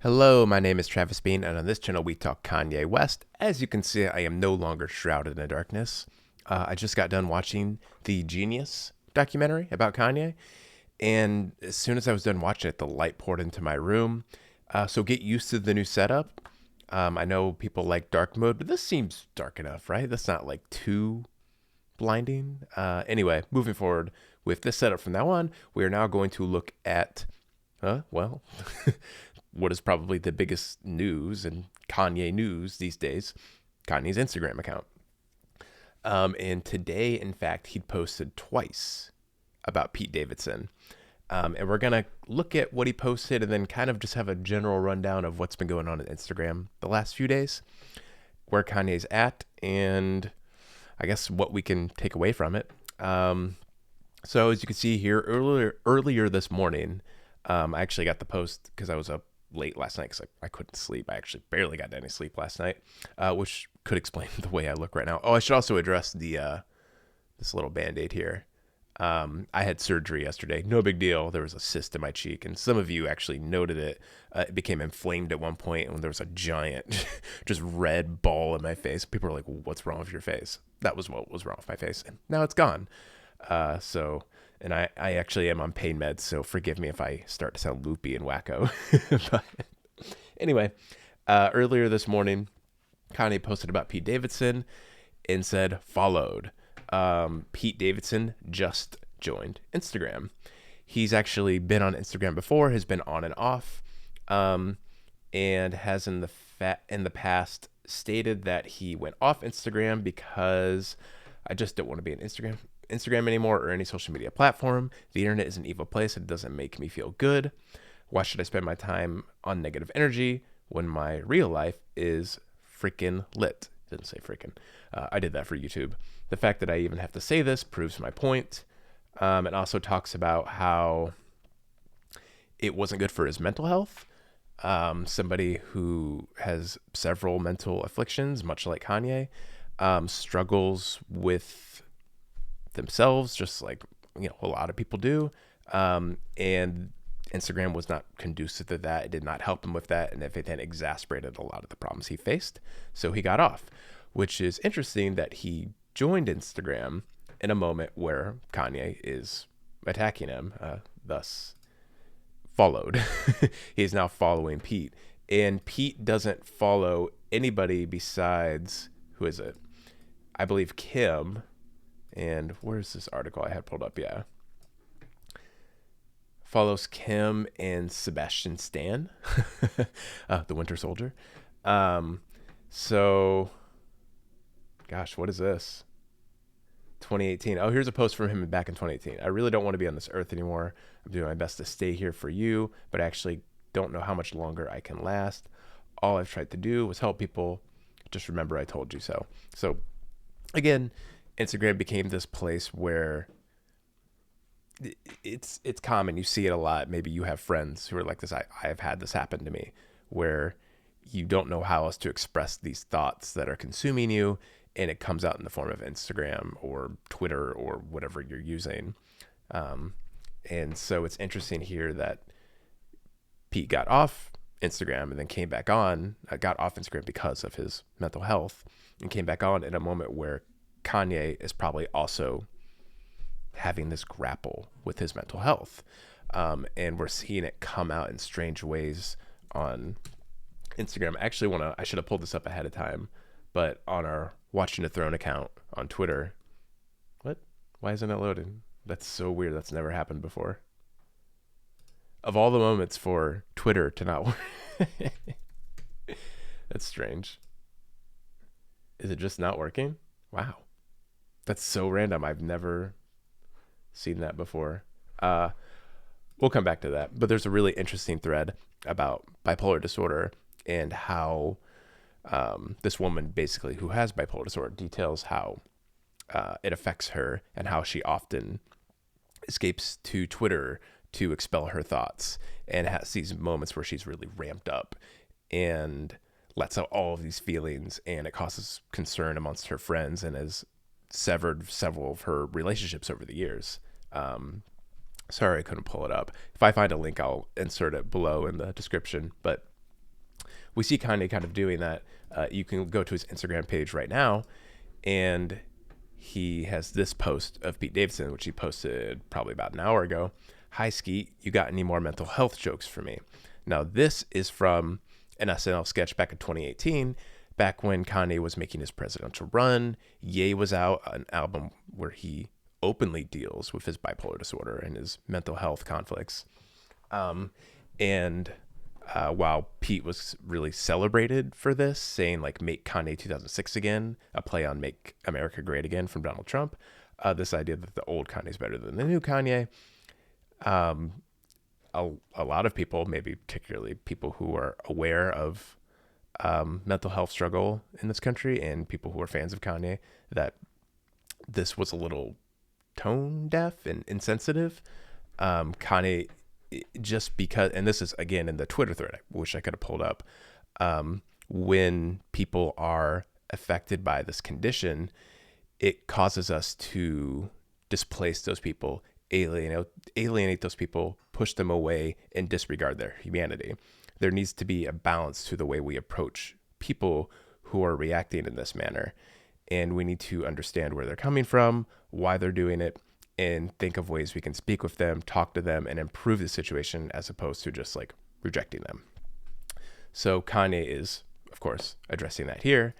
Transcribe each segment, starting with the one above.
Hello, my name is Travis Bean, and on this channel we talk Kanye West. As you can see, I am no longer shrouded in darkness. I just got done watching the Genius documentary about Kanye, and as soon as I was done watching it, the light poured into my room. So get used to the new setup. I know people like dark mode, but this seems dark enough, right? That's not like too blinding. Anyway, moving forward with this setup from now on, we are now going to look at, well, what is probably the biggest news and Kanye news these days, Kanye's Instagram account. And today, in fact, he posted twice about Pete Davidson. And we're going to look at what he posted and then kind of just have a general rundown of what's been going on on Instagram the last few days, where Kanye's at, and I guess what we can take away from it. So as you can see here, earlier this morning, I actually got the post because I was up late last night because I couldn't sleep. I actually barely got any sleep last night, which could explain the way I look right now. Oh, I should also address the this little Band-Aid here. I had surgery yesterday. No big deal. There was a cyst in my cheek, and some of you actually noted it. It became inflamed at one point, and there was a giant, just red ball in my face. People were like, "What's wrong with your face?" That was what was wrong with my face, and now it's gone. And I actually am on pain meds, so forgive me if I start to sound loopy and wacko. But anyway, earlier this morning, Kanye posted about Pete Davidson and said, followed. Pete Davidson just joined Instagram. He's actually been on Instagram before, has been on and off, and has in the past stated that he went off Instagram because I just don't want to be on Instagram anymore or any social media platform. The internet is an evil place. It doesn't make me feel good. Why should I spend my time on negative energy when my real life is freaking lit? Didn't say freaking. I did that for YouTube. The fact that I even have to say this proves my point. It also talks about how it wasn't good for his mental health. Somebody who has several mental afflictions, much like Kanye, struggles with themselves, just like a lot of people do. And Instagram was not conducive to that. It did not help him with that, and if it then exasperated a lot of the problems he faced. So he got off, which is interesting that he joined Instagram in a moment where Kanye is attacking him, thus followed. He is now following Pete, and Pete doesn't follow anybody besides, who is it? I believe Kim. And where's this article I had pulled up? Yeah. Follows Kim and Sebastian Stan, the Winter Soldier. So, gosh, what is this? 2018. Oh, here's a post from him back in 2018. I really don't want to be on this earth anymore. I'm doing my best to stay here for you, but I actually don't know how much longer I can last. All I've tried to do was help people. Just remember I told you so. So, again, Instagram became this place where it's common. You see it a lot. Maybe you have friends who are like this. I have had this happen to me, where you don't know how else to express these thoughts that are consuming you, and it comes out in the form of Instagram or Twitter or whatever you're using. And so it's interesting here that Pete got off Instagram and then came back on, got off Instagram because of his mental health, and came back on in a moment where Kanye is probably also having this grapple with his mental health. And we're seeing it come out in strange ways on Instagram. I should have pulled this up ahead of time, but on our Watching the Throne account on Twitter, what? Why isn't it loading? That's so weird. That's never happened before. Of all the moments for Twitter to not work. That's strange. Is it just not working? Wow. That's so random. I've never seen that before. We'll come back to that. But there's a really interesting thread about bipolar disorder and how this woman, basically, who has bipolar disorder, details how it affects her and how she often escapes to Twitter to expel her thoughts, and has these moments where she's really ramped up and lets out all of these feelings, and it causes concern amongst her friends and has severed several of her relationships over the years. Sorry, I couldn't pull it up. If I find a link, I'll insert it below in the description. But we see Kanye kind of doing that. You can go to his Instagram page right now, and he has this post of Pete Davidson, which he posted probably about an hour ago. Hi, Skeet. You got any more mental health jokes for me? Now, this is from an SNL sketch back in 2018, back when Kanye was making his presidential run. Ye was out, an album where he openly deals with his bipolar disorder and his mental health conflicts. And while Pete was really celebrated for this, saying like "Make Kanye 2006 again," a play on "Make America Great Again" from Donald Trump, this idea that the old Kanye is better than the new Kanye. A lot of people, maybe particularly people who are aware of mental health struggle in this country and people who are fans of Kanye, that this was a little tone deaf and insensitive. Kanye, just because, and this is again in the Twitter thread, I wish I could have pulled up, when people are affected by this condition, it causes us to displace those people, alienate those people, push them away, and disregard their humanity. There needs to be a balance to the way we approach people who are reacting in this manner. And we need to understand where they're coming from, why they're doing it, and think of ways we can speak with them, talk to them, and improve the situation as opposed to just like rejecting them. So Kanye is, of course, addressing that here.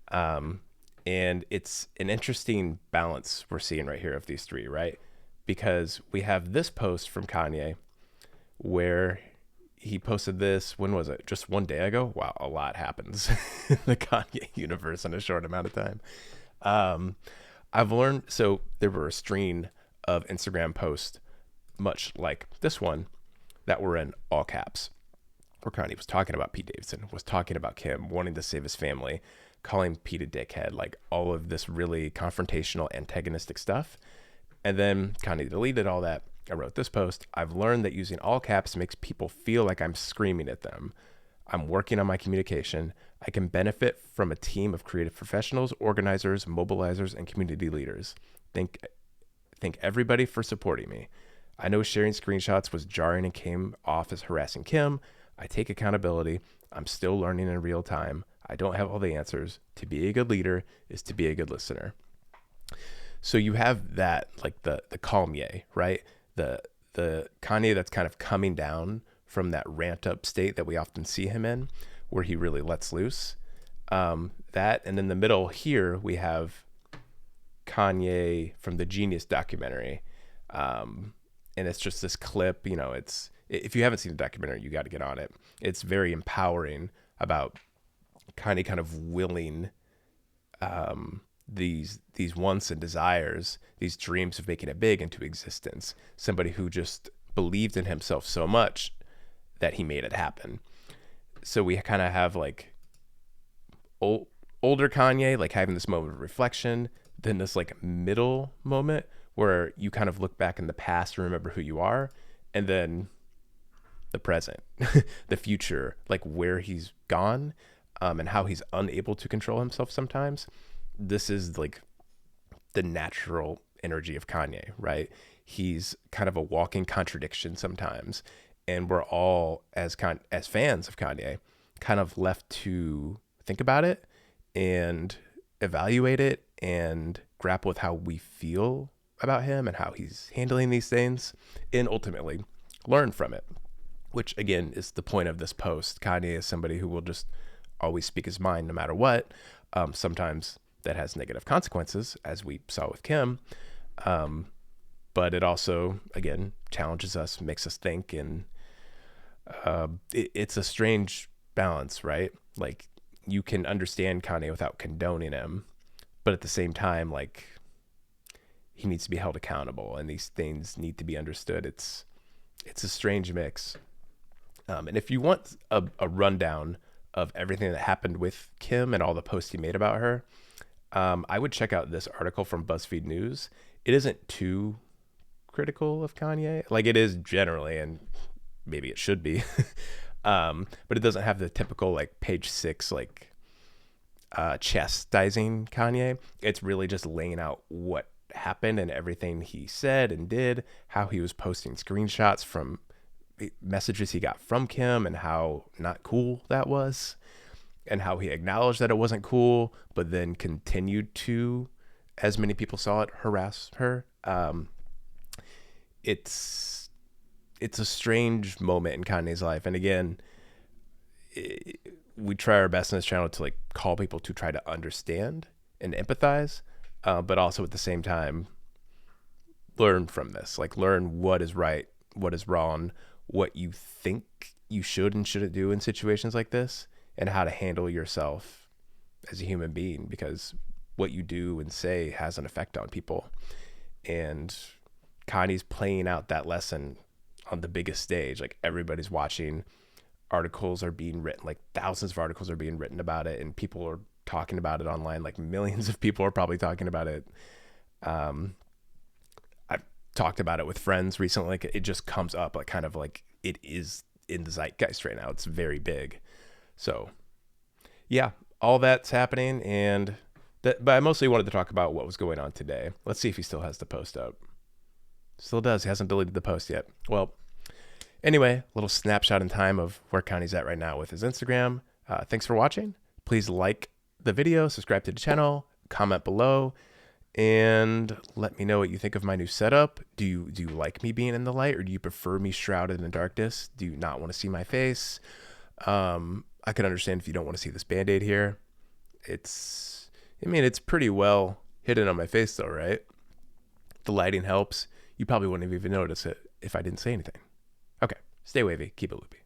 And it's an interesting balance we're seeing right here of these three, right? Because we have this post from Kanye where he posted this, when was it? Just one day ago? Wow, a lot happens in the Kanye universe in a short amount of time. I've learned, so there were a string of Instagram posts, much like this one, that were in all caps, where Kanye was talking about Pete Davidson, was talking about Kim, wanting to save his family, calling Pete a dickhead, like all of this really confrontational, antagonistic stuff. And then Kanye deleted all that. I wrote this post. I've learned that using all caps makes people feel like I'm screaming at them. I'm working on my communication. I can benefit from a team of creative professionals, organizers, mobilizers, and community leaders. Thank everybody for supporting me. I know sharing screenshots was jarring and came off as harassing Kim. I take accountability. I'm still learning in real time. I don't have all the answers. To be a good leader is to be a good listener. So you have that, like the calm Ye, right? The Kanye that's kind of coming down from that rant up state that we often see him in, where he really lets loose. That, and in the middle here, we have Kanye from the Genius documentary. And it's just this clip, it's, if you haven't seen the documentary, you got to get on it. It's very empowering about Kanye kind of willing these wants and desires, these dreams of making it big into existence. Somebody who just believed in himself so much that he made it happen. So we kind of have like older Kanye, like having this moment of reflection, then this like middle moment where you kind of look back in the past and remember who you are, and then the present, the future, like where he's gone, and how he's unable to control himself sometimes. This is like the natural energy of Kanye, right? He's kind of a walking contradiction sometimes. And we're all, as fans of Kanye, kind of left to think about it and evaluate it and grapple with how we feel about him and how he's handling these things, and ultimately learn from it, which again is the point of this post. Kanye is somebody who will just always speak his mind no matter what. Sometimes that has negative consequences, as we saw with Kim. But it also, again, challenges us, makes us think, and it's a strange balance, right? Like, you can understand Kanye without condoning him, but at the same time, like, he needs to be held accountable, and these things need to be understood. It's a strange mix. And if you want a rundown of everything that happened with Kim and all the posts he made about her, I would check out this article from BuzzFeed News. It isn't too critical of Kanye. Like, it is generally, and maybe it should be, but it doesn't have the typical like page 6 like chastising Kanye. It's really just laying out what happened and everything he said and did, how he was posting screenshots from messages he got from Kim and how not cool that was, and how he acknowledged that it wasn't cool, but then continued to, as many people saw it, harass her. It's a strange moment in Kanye's life. And again, we try our best in this channel to like call people to try to understand and empathize, but also at the same time learn from this, like learn what is right, what is wrong, what you think you should and shouldn't do in situations like this, and how to handle yourself as a human being, because what you do and say has an effect on people. And Kanye's playing out that lesson on the biggest stage. Like everybody's watching. Articles are being written, like thousands of articles are being written about it, and people are talking about it online. Like millions of people are probably talking about it. I've talked about it with friends recently. Like it just comes up, like kind of like it is in the zeitgeist right now. It's very big. So yeah, all that's happening. And but I mostly wanted to talk about what was going on today. Let's see if he still has the post up. Still does. He hasn't deleted the post yet. Well, anyway, a little snapshot in time of where Kanye's at right now with his Instagram. Thanks for watching. Please like the video, subscribe to the channel, comment below, and let me know what you think of my new setup. Do you like me being in the light, or do you prefer me shrouded in darkness? Do you not want to see my face? I can understand if you don't want to see this Band-Aid here. It's pretty well hidden on my face though, right? The lighting helps. You probably wouldn't have even noticed it if I didn't say anything. Okay, stay wavy, keep it loopy.